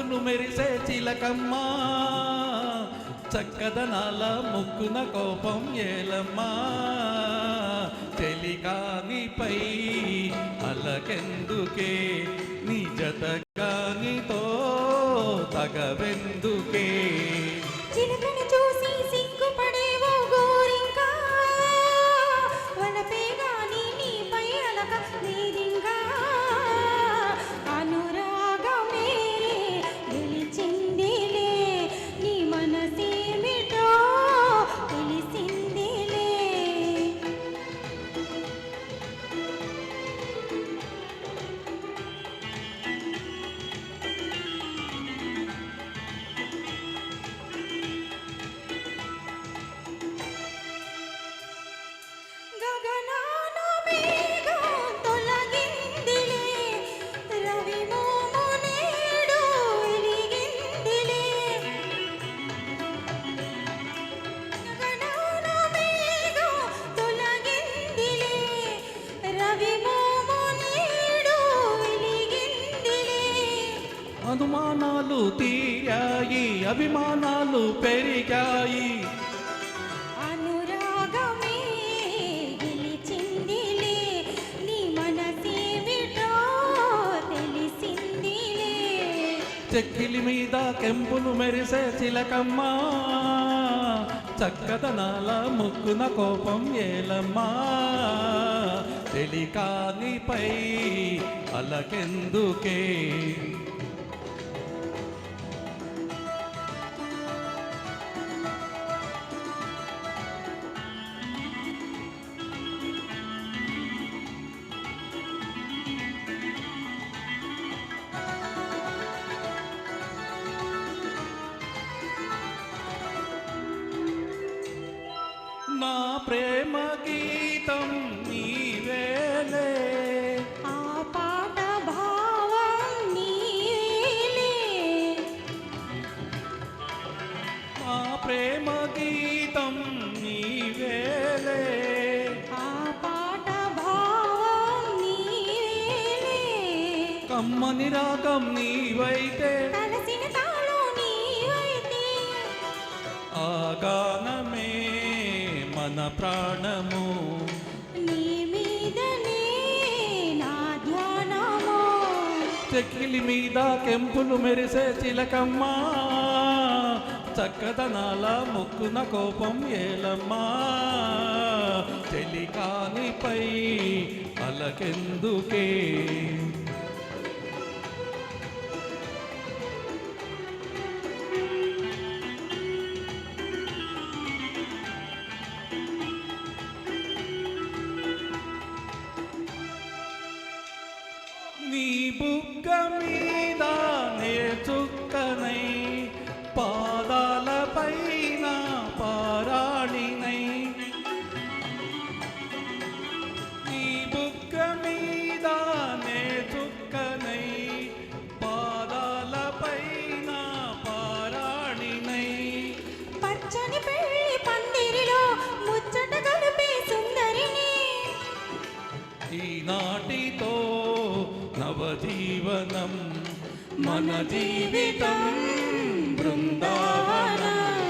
కెంపులు మెరిసే చిలకమ్మా, చక్కదనాల ముక్కున కోపం ఏలమ్మా. చెలికానిపై అలకెందుకే, నీ జతగానితో తగవెందుకే. చిలుకని చూసి సిగ్గుపడేవో గోరింకా, వలపే గాని నీపై అలక లేదింకా. అనురాగమే గెలిచిందిలే, నీ మనసేమిటో తెలిసిందిలే. గగనాన మేఘం తొలగిందిలే, రవి మోము నేడు వెలిగిందిలే. గగనాన మేఘం తొలగిందిలే, రవి మోము నేడు వెలిగిందిలే. అనుమానాలు తీరాయి, అభిమానాలు పెరిగాయి. అనురాగమే గెలిచిందిలే, నీ మనసేమిటో తెలిసిందిలే. చెక్కిలి మీద కెంపులు మెరిసే చిలకమ్మా, చక్కదనాల ముక్కున కోపం ఏలమ్మా. చెలికానిపై అలకెందుకే. నా ప్రేమ గీతం నీవేలే, ఆ పాట భావం నీవేలే. నా ప్రేమ గీతం నీవేలే. ఆ పాట భావం నీవేలే. కమ్మని రాగం నీవైతే, కలసిన తాళం నీవైతే. ఆ గానమే మన ప్రాణము. నీ మీదనే నా ధ్యానము. చెక్కిలి మీద కెంపులు మెరిసే చిలకమ్మా, చక్కదనాల ముక్కున కోపం ఏలమ్మా. చెలికానిపై అలకెందుకే. నీ బుగ్గ మీద నే చుక్కనై, పాదాలపైన పారాణినై. నీ బుగ్గ మీద నే చుక్కనై, పాదాలపైన పారాణినై. పచ్చని పెళ్లి పందిరిలో ముచ్చట కలిపే సుందరిని. ఈనాటితో నవజీవనం, మన జీవితం బృందావనం.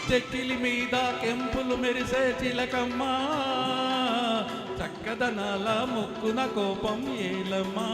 చెక్కిలి మీద కెంపులు మెరిసే చిలకమ్మా, చక్కదనాల ముక్కున కోపం ఏలమ్మా.